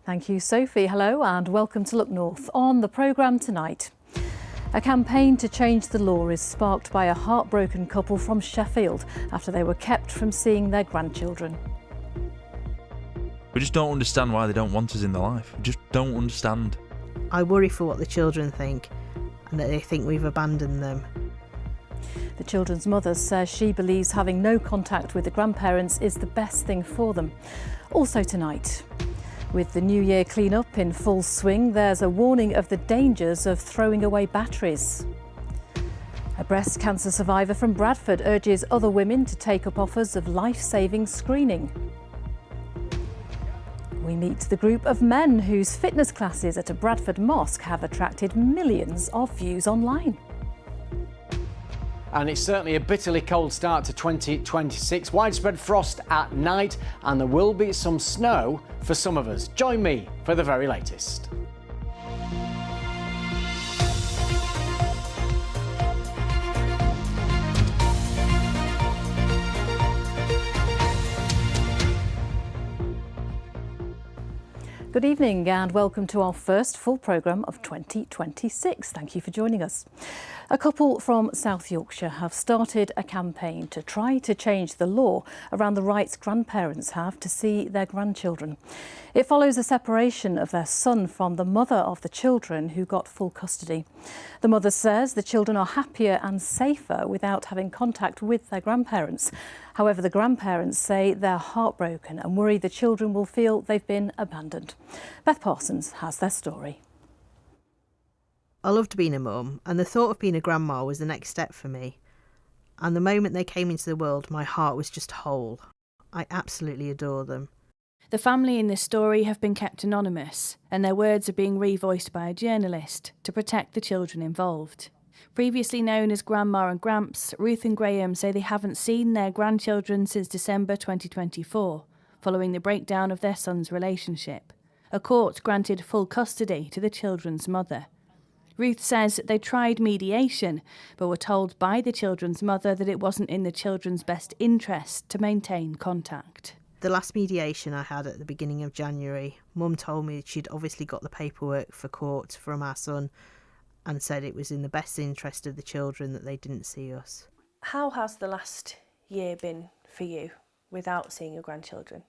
Thank you, Sophie. Hello and welcome to Look North. On the programme tonight, a campaign to change the law is sparked by a heartbroken couple from Sheffield after they were kept from seeing their grandchildren. We just don't understand why they don't want us in their life. We just don't understand. I worry for what the children think and that they think we've abandoned them. The children's mother says she believes having no contact with the grandparents is the best thing for them. Also tonight, with the New Year clean-up in full swing, there's a warning of the dangers of throwing away batteries. A breast cancer survivor from Bradford urges other women to take up offers of life-saving screening. We meet the group of men whose fitness classes at a Bradford mosque have attracted millions of views online. And it's certainly a bitterly cold start to 2026. Widespread frost at night, and there will be some snow for some of us. Join me for the very latest. Good evening and welcome to our first full programme of 2026. Thank you for joining us. A couple from South Yorkshire have started a campaign to try to change the law around the rights grandparents have to see their grandchildren. It follows a separation of their son from the mother of the children who got full custody. The mother says the children are happier and safer without having contact with their grandparents. However, the grandparents say they're heartbroken and worry the children will feel they've been abandoned. Beth Parsons has their story. I loved being a mum, and the thought of being a grandma was the next step for me. And the moment they came into the world, my heart was just whole. I absolutely adore them. The family in this story have been kept anonymous, and their words are being revoiced by a journalist to protect the children involved. Previously known as Grandma and Gramps, Ruth and Graham say they haven't seen their grandchildren since December 2024, following the breakdown of their son's relationship. A court granted full custody to the children's mother. Ruth says they tried mediation, but were told by the children's mother that it wasn't in the children's best interest to maintain contact. The last mediation I had at the beginning of January, Mum told me she'd obviously got the paperwork for court from our son and said it was in the best interest of the children that they didn't see us. How has the last year been for you without seeing your grandchildren?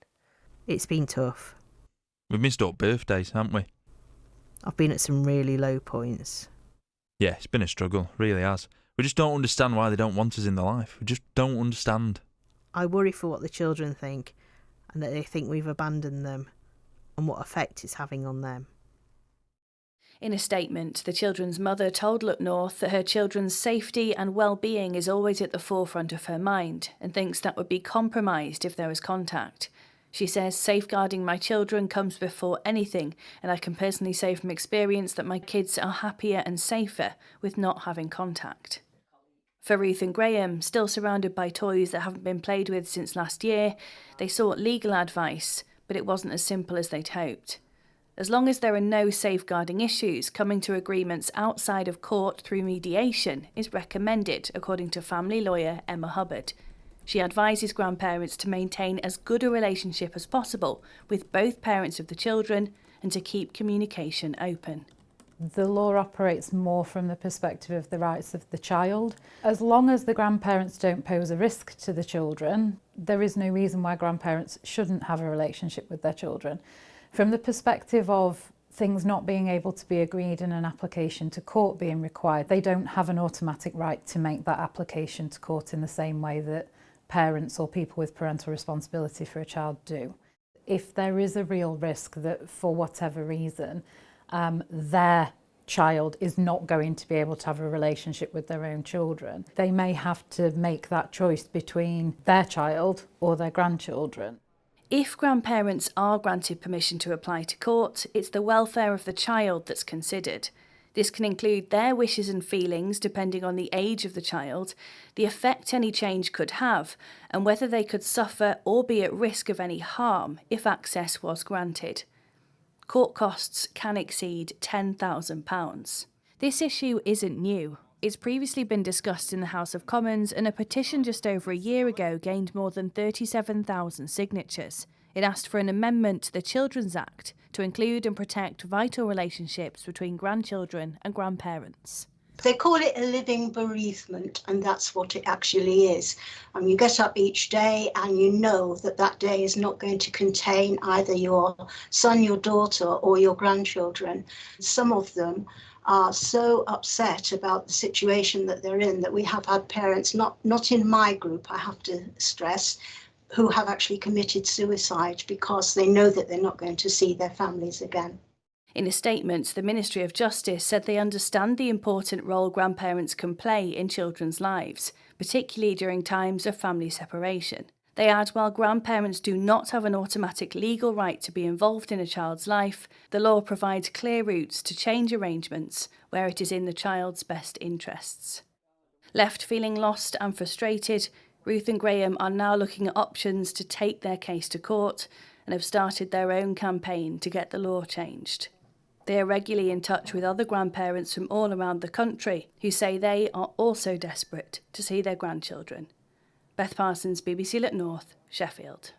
It's been tough. We've missed up birthdays, haven't we? I've been at some really low points. Yeah, it's been a struggle, really has. We just don't understand why they don't want us in their life. We just don't understand. I worry for what the children think and that they think we've abandoned them and what effect it's having on them. In a statement, the children's mother told Look North that her children's safety and well-being is always at the forefront of her mind and thinks that would be compromised if there was contact. She says, safeguarding my children comes before anything, and I can personally say from experience that my kids are happier and safer with not having contact. For Ruth and Graham, still surrounded by toys that haven't been played with since last year, they sought legal advice, but it wasn't as simple as they'd hoped. As long as there are no safeguarding issues, coming to agreements outside of court through mediation is recommended, according to family lawyer Emma Hubbard. She advises grandparents to maintain as good a relationship as possible with both parents of the children and to keep communication open. The law operates more from the perspective of the rights of the child. As long as the grandparents don't pose a risk to the children, there is no reason why grandparents shouldn't have a relationship with their children. From the perspective of things not being able to be agreed in an application to court being required, they don't have an automatic right to make that application to court in the same way that parents or people with parental responsibility for a child do. If there is a real risk that for whatever reason their child is not going to be able to have a relationship with their own children, they may have to make that choice between their child or their grandchildren. If grandparents are granted permission to apply to court, it's the welfare of the child that's considered. This can include their wishes and feelings depending on the age of the child, the effect any change could have, and whether they could suffer or be at risk of any harm if access was granted. Court costs can exceed £10,000. This issue isn't new. It's previously been discussed in the House of Commons, and a petition just over a year ago gained more than 37,000 signatures. It asked for an amendment to the Children's Act to include and protect vital relationships between grandchildren and grandparents. They call it a living bereavement, and that's what it actually is. You get up each day and you know that that day is not going to contain either your son, your daughter, or your grandchildren. Some of them are so upset about the situation that they're in that we have had parents, not in my group, I have to stress, who have actually committed suicide because they know that they're not going to see their families again. In a statement, the Ministry of Justice said they understand the important role grandparents can play in children's lives, particularly during times of family separation. They add while grandparents do not have an automatic legal right to be involved in a child's life, the law provides clear routes to change arrangements where it is in the child's best interests. Left feeling lost and frustrated, Ruth and Graham are now looking at options to take their case to court and have started their own campaign to get the law changed. They are regularly in touch with other grandparents from all around the country who say they are also desperate to see their grandchildren. Beth Parsons, BBC Look North, Sheffield.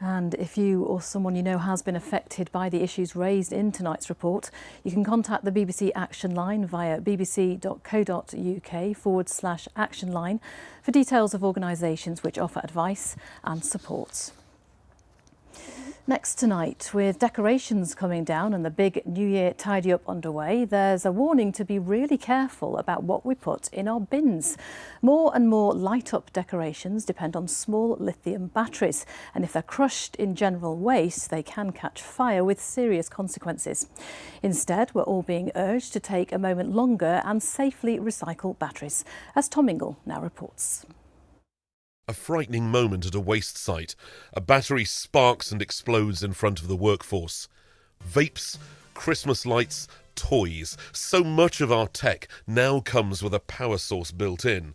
And if you or someone you know has been affected by the issues raised in tonight's report, you can contact the BBC Action Line via bbc.co.uk/action line for details of organisations which offer advice and support. Next tonight, with decorations coming down and the big New Year tidy up underway, there's a warning to be really careful about what we put in our bins. More and more light-up decorations depend on small lithium batteries, and if they're crushed in general waste, they can catch fire with serious consequences. Instead, we're all being urged to take a moment longer and safely recycle batteries, as Tom Ingle now reports. A frightening moment at a waste site. A battery sparks and explodes in front of the workforce. Vapes, Christmas lights, toys. So much of our tech now comes with a power source built in.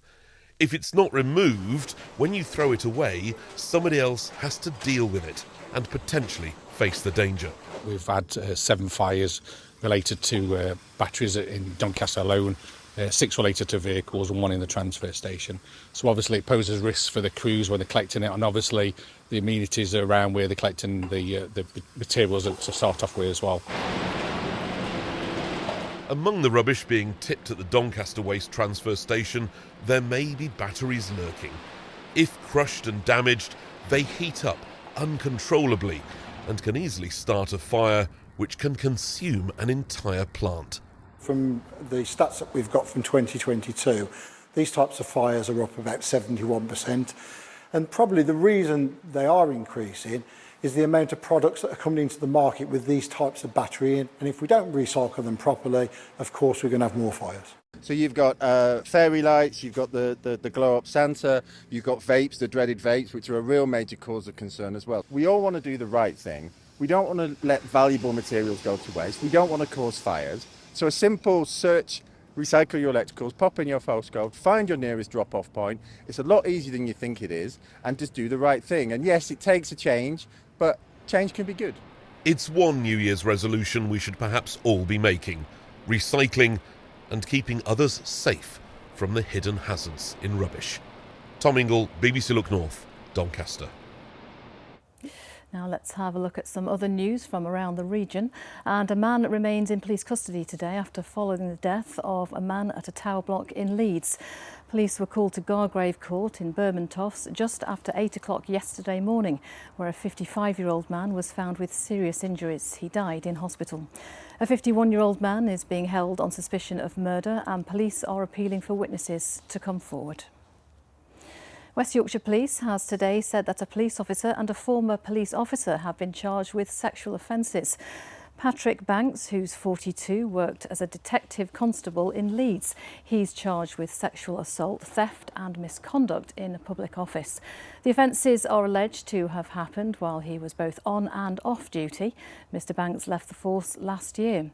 If it's not removed, when you throw it away, somebody else has to deal with it and potentially face the danger. We've had 7 fires related to batteries in Doncaster alone. 6 related to vehicles and 1 in the transfer station. So obviously it poses risks for the crews when they're collecting it, and obviously the amenities around where they're collecting the materials to start off with as well. Among the rubbish being tipped at the Doncaster waste transfer station, there may be batteries lurking. If crushed and damaged, they heat up uncontrollably and can easily start a fire which can consume an entire plant. From the stats that we've got from 2022, these types of fires are up about 71%. And probably the reason they are increasing is the amount of products that are coming into the market with these types of battery in. And if we don't recycle them properly, of course, we're going to have more fires. So you've got fairy lights, you've got the glow-up Santa, you've got vapes, the dreaded vapes, which are a real major cause of concern as well. We all want to do the right thing. We don't want to let valuable materials go to waste. We don't want to cause fires. So a simple search, recycle your electricals, pop in your postcode, find your nearest drop-off point. It's a lot easier than you think it is, and just do the right thing. And yes, it takes a change, but change can be good. It's one New Year's resolution we should perhaps all be making: recycling and keeping others safe from the hidden hazards in rubbish. Tom Ingle, BBC Look North, Doncaster. Now let's have a look at some other news from around the region. And a man remains in police custody today after following the death of a man at a tower block in Leeds. Police were called to Gargrave Court in Bermontoffs just after 8 o'clock yesterday morning, where a 55-year-old man was found with serious injuries. He died in hospital. A 51-year-old man is being held on suspicion of murder, and police are appealing for witnesses to come forward. West Yorkshire Police has today said that a police officer and a former police officer have been charged with sexual offences. Patrick Banks, who's 42, worked as a detective constable in Leeds. He's charged with sexual assault, theft and misconduct in a public office. The offences are alleged to have happened while he was both on and off duty. Mr Banks left the force last year.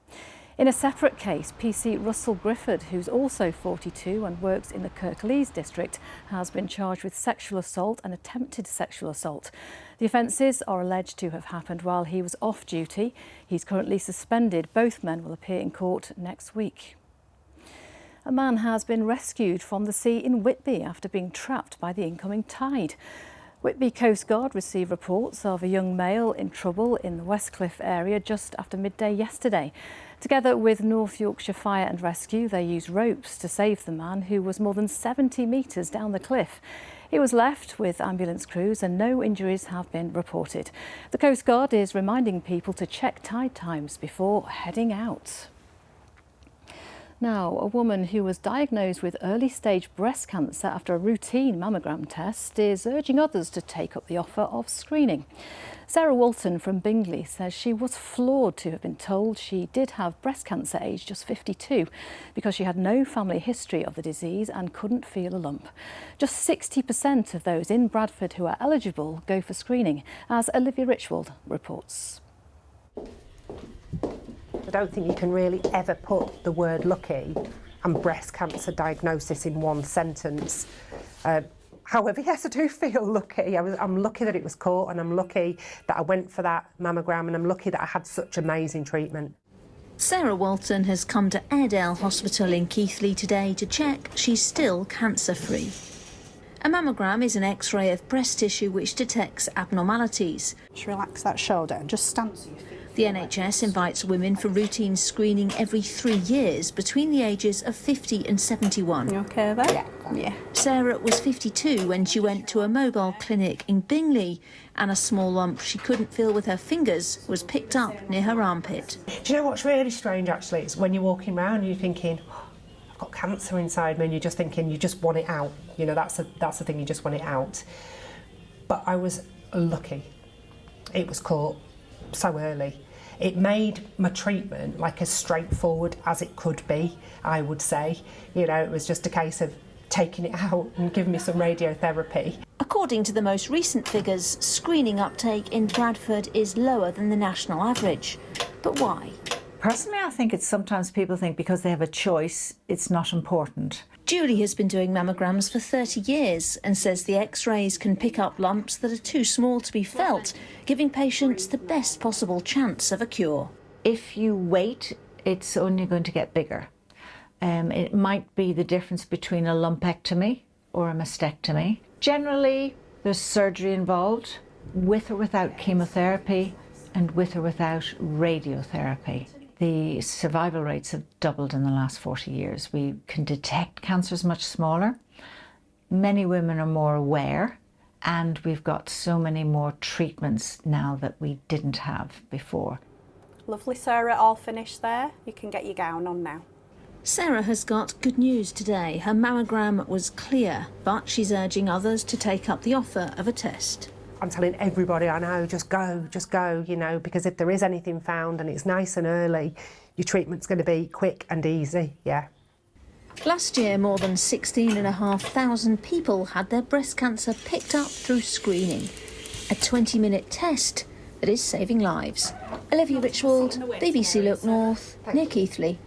In a separate case, PC Russell Grifford, who's also 42 and works in the Kirklees district, has been charged with sexual assault and attempted sexual assault. The offences are alleged to have happened while he was off duty. He's currently suspended. Both men will appear in court next week. A man has been rescued from the sea in Whitby after being trapped by the incoming tide. Whitby Coast Guard received reports of a young male in trouble in the Westcliff area just after midday yesterday. Together with North Yorkshire Fire and Rescue, they used ropes to save the man who was more than 70 metres down the cliff. He was left with ambulance crews and no injuries have been reported. The Coast Guard is reminding people to check tide times before heading out. Now, a woman who was diagnosed with early-stage breast cancer after a routine mammogram test is urging others to take up the offer of screening. Sarah Walton from Bingley says she was floored to have been told she did have breast cancer aged just 52 because she had no family history of the disease and couldn't feel a lump. Just 60% of those in Bradford who are eligible go for screening, as Olivia Richwald reports. I don't think you can really ever put the word lucky and breast cancer diagnosis in one sentence. However, yes, I do feel lucky. I'm lucky that it was caught, and I'm lucky that I went for that mammogram, and I'm lucky that I had such amazing treatment. Sarah Walton has come to Airedale Hospital in Keighley today to check she's still cancer-free. A mammogram is an X-ray of breast tissue which detects abnormalities. Just relax that shoulder and just stand to your feet. The NHS invites women for routine screening every 3 years between the ages of 50 and 71. You okay there? Yeah. Sarah was 52 when she went to a mobile clinic in Bingley, and a small lump she couldn't feel with her fingers was picked up near her armpit. Do you know what's really strange, actually? It's when you're walking around and you're thinking, oh, I've got cancer inside me, and you're just thinking you just want it out. You know, that's the thing, you just want it out. But I was lucky. It was caught so early. It made my treatment like as straightforward as it could be, I would say. You know, it was just a case of taking it out and giving me some radiotherapy. According to the most recent figures, screening uptake in Bradford is lower than the national average. But why? Personally, I think it's sometimes people think because they have a choice, it's not important. Julie has been doing mammograms for 30 years and says the X-rays can pick up lumps that are too small to be felt, giving patients the best possible chance of a cure. If you wait, it's only going to get bigger. It might be the difference between a lumpectomy or a mastectomy. Generally, there's surgery involved, with or without chemotherapy and with or without radiotherapy. The survival rates have doubled in the last 40 years. We can detect cancers much smaller. Many women are more aware, and we've got so many more treatments now that we didn't have before. Lovely, Sarah, all finished there. You can get your gown on now. Sarah has got good news today. Her mammogram was clear, but she's urging others to take up the offer of a test. I'm telling everybody I know, just go, you know, because if there is anything found and it's nice and early, your treatment's going to be quick and easy, yeah. Last year, more than 16,500 people had their breast cancer picked up through screening. A 20-minute test that is saving lives. Olivia Richwald, BBC Look North, near Keighley.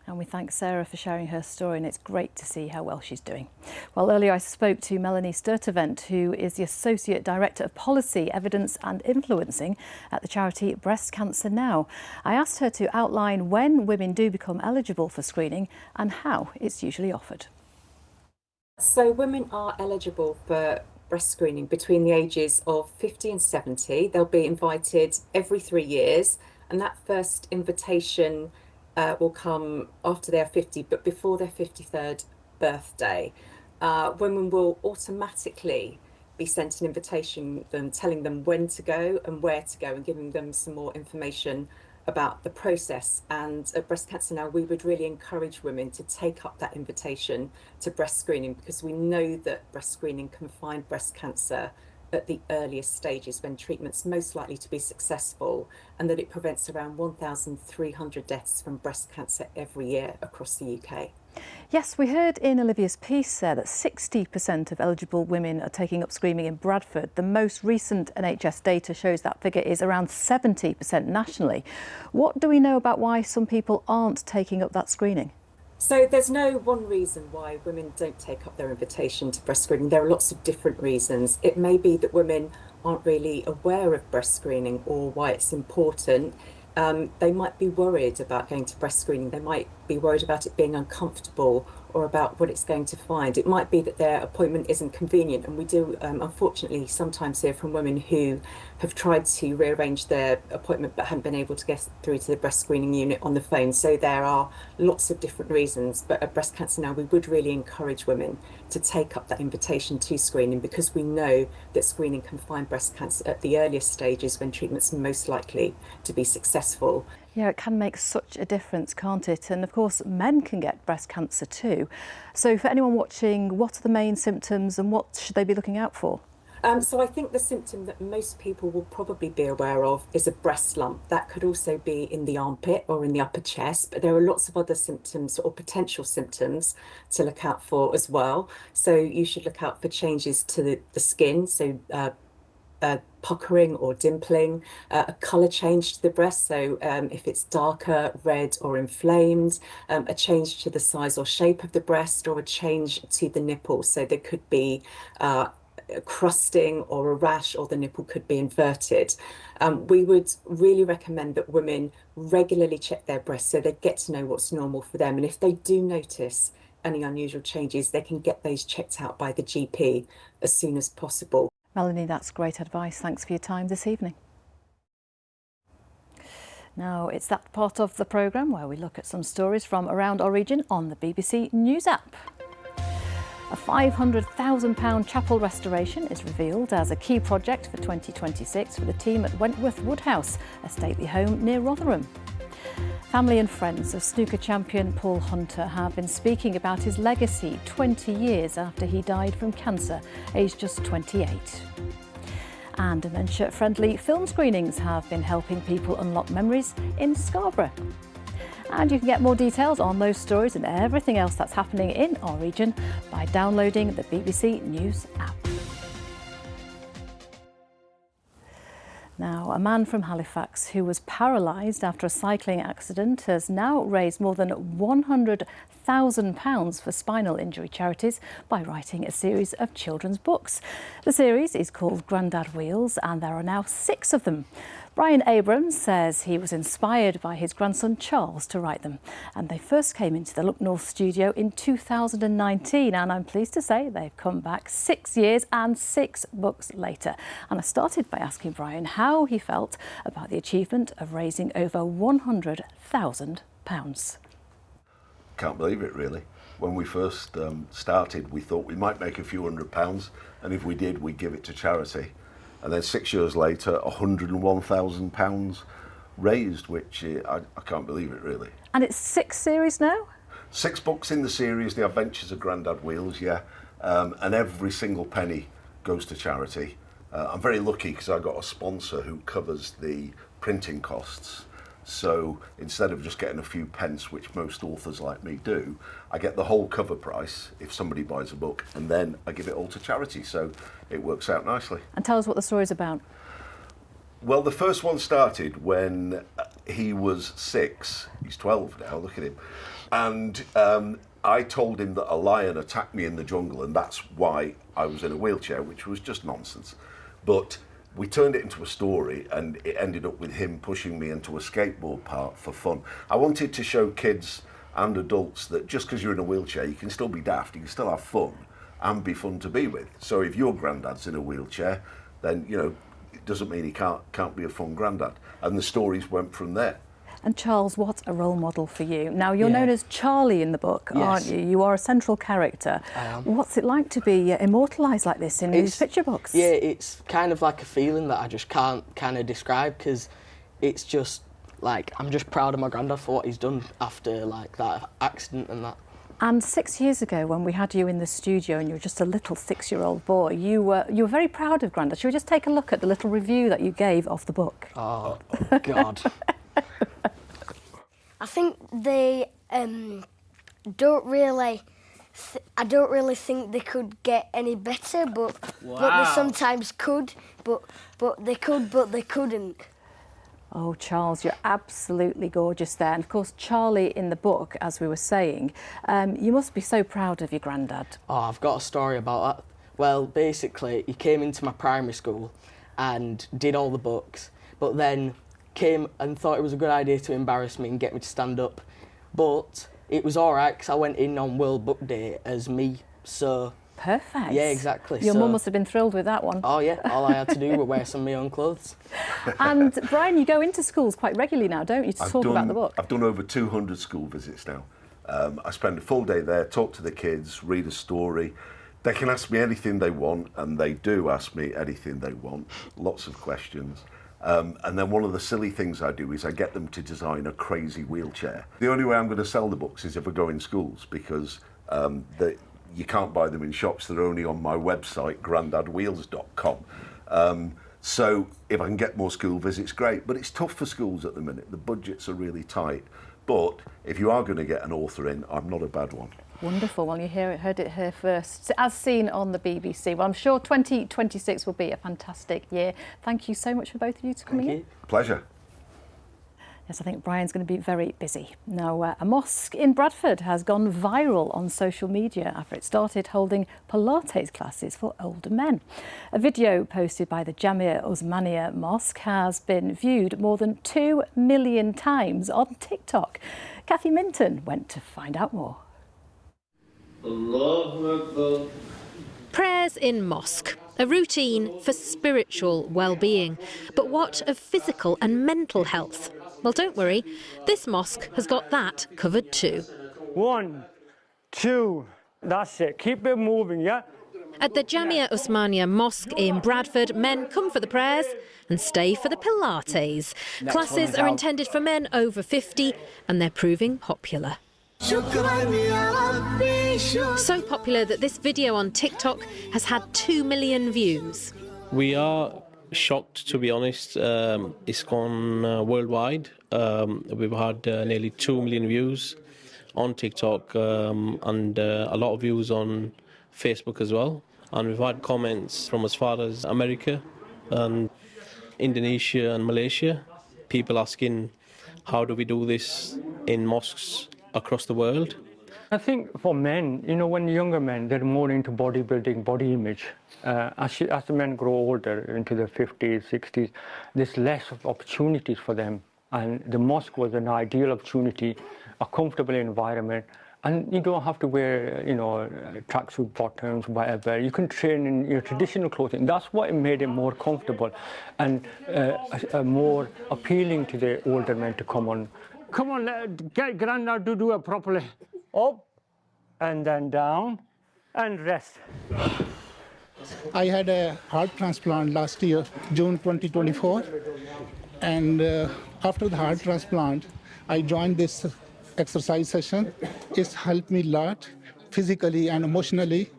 And we thank Sarah for sharing her story, and it's great to see how well she's doing. Well, earlier I spoke to Melanie Sturtevant, who is the Associate Director of Policy, Evidence and Influencing at the charity Breast Cancer Now. I asked her to outline when women do become eligible for screening and how it's usually offered. So women are eligible for breast screening between the ages of 50 and 70. They'll be invited every 3 years, and that first invitation will come after they're 50, but before their 53rd birthday. Women will automatically be sent an invitation telling them when to go and where to go and giving them some more information about the process. And at Breast Cancer Now, we would really encourage women to take up that invitation to breast screening, because we know that breast screening can find breast cancer at the earliest stages when treatment's most likely to be successful, and that it prevents around 1,300 deaths from breast cancer every year across the UK. Yes, we heard in Olivia's piece there that 60% of eligible women are taking up screening in Bradford. The most recent NHS data shows that figure is around 70% nationally. What do we know about why some people aren't taking up that screening? So there's no one reason why women don't take up their invitation to breast screening. There are lots of different reasons. It may be that women aren't really aware of breast screening or why it's important. They might be worried about going to breast screening. They might be worried about it being uncomfortable or about what it's going to find. It might be that their appointment isn't convenient, and we do unfortunately sometimes hear from women who have tried to rearrange their appointment but haven't been able to get through to the breast screening unit on the phone. So there are lots of different reasons, but at Breast Cancer Now we would really encourage women to take up that invitation to screening, because we know that screening can find breast cancer at the earliest stages when treatment's most likely to be successful. Yeah, it can make such a difference, can't it? And of course, men can get breast cancer too. So for anyone watching, what are the main symptoms and what should they be looking out for? So I think the symptom that most people will probably be aware of is a breast lump. That could also be in the armpit or in the upper chest, but there are lots of other symptoms or potential symptoms to look out for as well. So you should look out for changes to the skin, so puckering or dimpling, a colour change to the breast, so if it's darker, red or inflamed, a change to the size or shape of the breast, or a change to the nipple, so there could be crusting or a rash, or the nipple could be inverted. We would really recommend that women regularly check their breasts so they get to know what's normal for them, and if they do notice any unusual changes, they can get those checked out by the GP as soon as possible. Melanie, that's great advice. Thanks for your time this evening. Now, it's that part of the programme where we look at some stories from around our region on the BBC News app. A £500,000 chapel restoration is revealed as a key project for 2026 for the team at Wentworth Woodhouse, a stately home near Rotherham. Family and friends of snooker champion Paul Hunter have been speaking about his legacy 20 years after he died from cancer, aged just 28. And dementia-friendly film screenings have been helping people unlock memories in Scarborough. And you can get more details on those stories and everything else that's happening in our region by downloading the BBC News app. Now, a man from Halifax who was paralysed after a cycling accident has now raised more than £100,000 for spinal injury charities by writing a series of children's books. The series is called Grandad Wheels, and there are now 6 of them. Brian Abrams says he was inspired by his grandson Charles to write them, and they first came into the Look North studio in 2019, and I'm pleased to say they've come back 6 years and 6 books later. And I started by asking Brian how he felt about the achievement of raising over £100,000. Can't believe it, really. When we first started, we thought we might make a few £100, and if we did, we'd give it to charity. And then 6 years later, £101,000 raised, which I can't believe it, really. And it's 6 series now? 6 books in the series, The Adventures of Grandad Wheels, yeah. And every single penny goes to charity. I'm very lucky because I got a sponsor who covers the printing costs. So instead of just getting a few pence, which most authors like me do, I get the whole cover price if somebody buys a book, and then I give it all to charity. So it works out nicely. And tell us what the story's about. Well, the first one started when he was 6. He's 12 now, look at him. And I told him that a lion attacked me in the jungle, and that's why I was in a wheelchair, which was just nonsense. But we turned it into a story, and it ended up with him pushing me into a skateboard park for fun. I wanted to show kids and adults that just because you're in a wheelchair, you can still be daft, you can still have fun and be fun to be with. So if your granddad's in a wheelchair, then, you know, it doesn't mean he can't be a fun granddad. And the stories went from there. And Charles, what a role model for you. Now, you're known as Charlie in the book, aren't you? You are a central character. I am. What's it like to be immortalised like this in these picture books? Yeah, it's kind of like a feeling that I just can't kind of describe, because it's just like, I'm just proud of my granddad for what he's done after like that accident and that. And 6 years ago, when we had you in the studio and you were just a little 6-year-old boy, you were very proud of Grandad. Should we just take a look at the little review that you gave of the book? Oh, God. I think they don't really. I don't really think they could get any better, but they sometimes could. But they could, but they couldn't. Oh, Charles, you're absolutely gorgeous there. And of course, Charlie in the book, as we were saying, you must be so proud of your granddad. Oh, I've got a story about that. Well, basically, he came into my primary school and did all the books, but then came and thought it was a good idea to embarrass me and get me to stand up. But it was all right because I went in on World Book Day as me, so... Perfect. Yeah, exactly. Your mum must have been thrilled with that one. Oh yeah, all I had to do was wear some of my own clothes. And Brian, you go into schools quite regularly now, don't you, to talk about the book? I've done over 200 school visits now. I spend a full day there, talk to the kids, read a story. They can ask me anything they want, and they do ask me anything they want. Lots of questions. And then one of the silly things I do is I get them to design a crazy wheelchair. The only way I'm going to sell the books is if I go in schools, because you can't buy them in shops. They're only on my website, grandadwheels.com. So if I can get more school visits, great. But it's tough for schools at the minute. The budgets are really tight. But if you are going to get an author in, I'm not a bad one. Wonderful. Well, you heard it here first, as seen on the BBC. Well, I'm sure 2026 will be a fantastic year. Thank you so much for both of you for coming in. Pleasure. Yes, I think Brian's going to be very busy. Now, a mosque in Bradford has gone viral on social media after it started holding Pilates classes for older men. A video posted by the Jamia Osmania Mosque has been viewed more than 2 million times on TikTok. Kathy Minton went to find out more. Prayers in mosque, a routine for spiritual well-being. But what of physical and mental health? Well, don't worry, this mosque has got that covered too. 1, 2, that's it. Keep it moving, yeah? At the Jamia Osmania Mosque in Bradford, men come for the prayers and stay for the Pilates. Classes are intended for men over 50 and they're proving popular. So popular that this video on TikTok has had 2 million views. We are shocked, to be honest. It's gone worldwide. We've had nearly 2 million views on TikTok and a lot of views on Facebook as well. And we've had comments from as far as America and Indonesia and Malaysia. People asking, how do we do this in mosques across the world? I think for men, you know, when younger men, they're more into bodybuilding, body image. As the men grow older, into their 50s, 60s, there's less of opportunities for them. And the mosque was an ideal opportunity, a comfortable environment. And you don't have to wear, you know, tracksuit bottoms, whatever. You can train in your traditional clothing. That's what made it more comfortable and more appealing to the older men to come on. Come on, get Grandad to do it properly. Up and then down and rest. I had a heart transplant last year, June 2024. And after the heart transplant, I joined this exercise session. It's helped me a lot, physically and emotionally.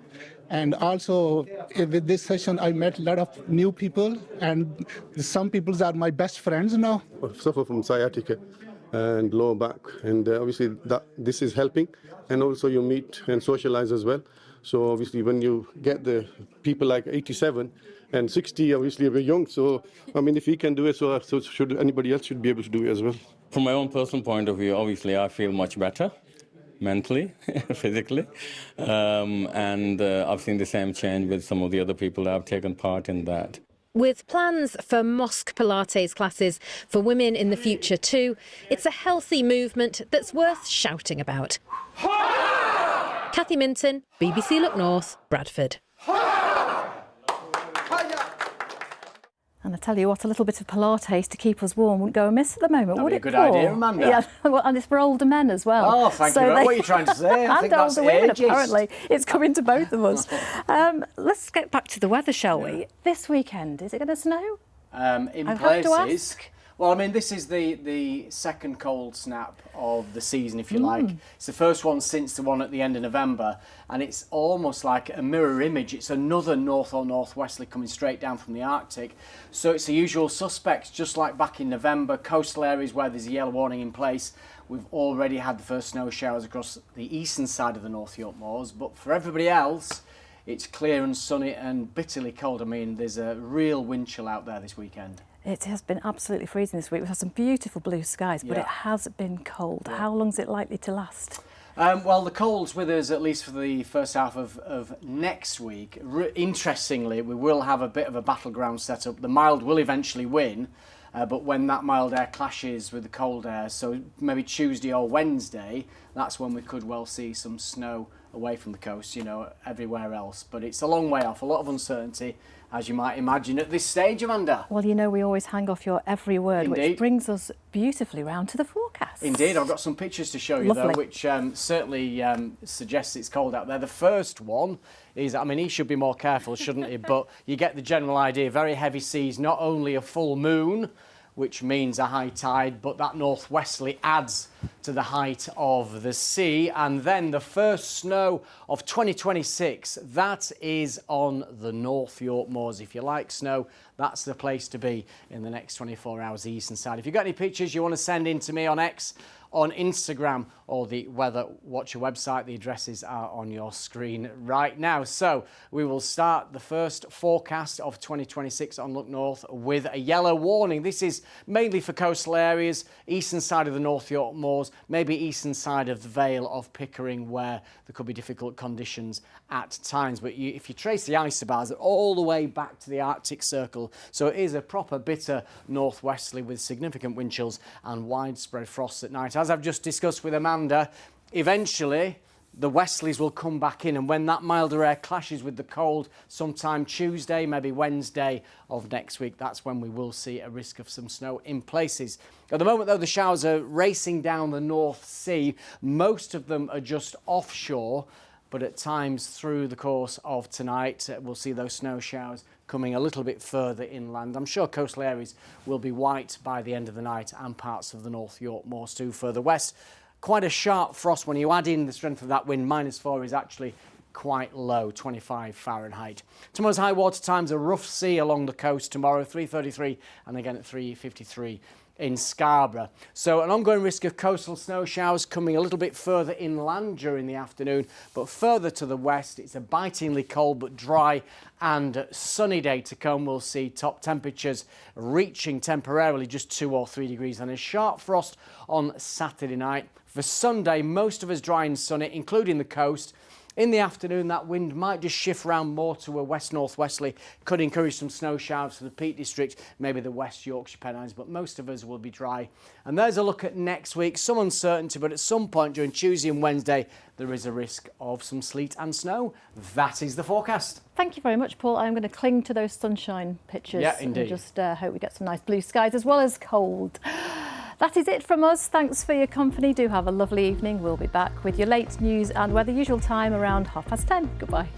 And also with this session, I met a lot of new people, and some people are my best friends now. I suffer from sciatica and lower back, and obviously this is helping. And also you meet and socialize as well. So obviously when you get the people like 87 and 60, obviously we're young. So I mean, if he can do it, so should anybody else should be able to do it as well. From my own personal point of view, obviously I feel much better mentally, physically, and I've seen the same change with some of the other people that have taken part in that. With plans for mosque Pilates classes for women in the future too, it's a healthy movement that's worth shouting about. Kathy Minton, BBC Look North, Bradford. And I tell you what, a little bit of Pilates to keep us warm wouldn't go amiss at the moment, would it? That'd be a good idea, Amanda. Yeah, well, and it's for older men as well. Oh, thank you. What are you trying to say? I and think that's older women, ageist. apparently. It's coming to both of us. Let's get back to the weather, shall we? This weekend, is it going to snow? In I places. have to ask. Well, I mean, this is the second cold snap of the season, if you like. It's the first one since the one at the end of November, and it's almost like a mirror image. It's another north or northwesterly coming straight down from the Arctic. So it's the usual suspects, just like back in November, coastal areas where there's a yellow warning in place. We've already had the first snow showers across the eastern side of the North York Moors, but for everybody else, it's clear and sunny and bitterly cold. I mean, there's a real wind chill out there this weekend. It has been absolutely freezing this week. We've had some beautiful blue skies, but it has been cold. How long is it likely to last? Well, the cold's with us at least for the first half of next week. Interestingly, we will have a bit of a battleground set up. The mild will eventually win, but when that mild air clashes with the cold air, so maybe Tuesday or Wednesday, that's when we could well see some snow away from the coast, you know, everywhere else. But it's a long way off, a lot of uncertainty, as you might imagine at this stage, Amanda. Well, you know, we always hang off your every word, Indeed. which brings us beautifully round to the forecast. Indeed, I've got some pictures to show you, Lovely. though, which certainly suggests it's cold out there. The first one is, I mean, he should be more careful, shouldn't he? But you get the general idea. Very heavy seas, not only a full moon, which means a high tide, but that northwesterly adds to the height of the sea. And then the first snow of 2026, that is on the North York Moors. If you like snow, that's the place to be in the next 24 hours, the eastern side. If you've got any pictures you want to send in to me on X, on Instagram, or the Weather Watcher website, the addresses are on your screen right now. So we will start the first forecast of 2026 on Look North with a yellow warning. This is mainly for coastal areas, eastern side of the North York Moors, maybe eastern side of the Vale of Pickering, where there could be difficult conditions at times. But if you trace the isobars all the way back to the Arctic Circle, so it is a proper bitter northwesterly with significant wind chills and widespread frosts at night. As I've just discussed with Amanda, eventually the westerlies will come back in, and when that milder air clashes with the cold sometime Tuesday, maybe Wednesday of next week, that's when we will see a risk of some snow in places. At the moment, though, the showers are racing down the North Sea. Most of them are just offshore, but at times through the course of tonight, we'll see those snow showers coming a little bit further inland. I'm sure coastal areas will be white by the end of the night, and parts of the North York Moors too further west. Quite a sharp frost when you add in the strength of that wind. -4 is actually quite low, 25 Fahrenheit. Tomorrow's high water times, a rough sea along the coast tomorrow, 3:33, and again at 3:53 in Scarborough. So an ongoing risk of coastal snow showers coming a little bit further inland during the afternoon, but further to the west, it's a bitingly cold but dry and sunny day to come. We'll see top temperatures reaching temporarily just 2 or 3 degrees, and a sharp frost on Saturday night. For Sunday, most of us dry and sunny, including the coast. In the afternoon, that wind might just shift round more to a west-northwesterly, could encourage some snow showers for the Peak District, maybe the West Yorkshire Pennines, but most of us will be dry. And there's a look at next week. Some uncertainty, but at some point during Tuesday and Wednesday, there is a risk of some sleet and snow. That is the forecast. Thank you very much, Paul. I'm going to cling to those sunshine pictures. Yeah, indeed. And just hope we get some nice blue skies as well as cold. That is it from us. Thanks for your company. Do have a lovely evening. We'll be back with your late news and weather usual time around 10:30. Goodbye.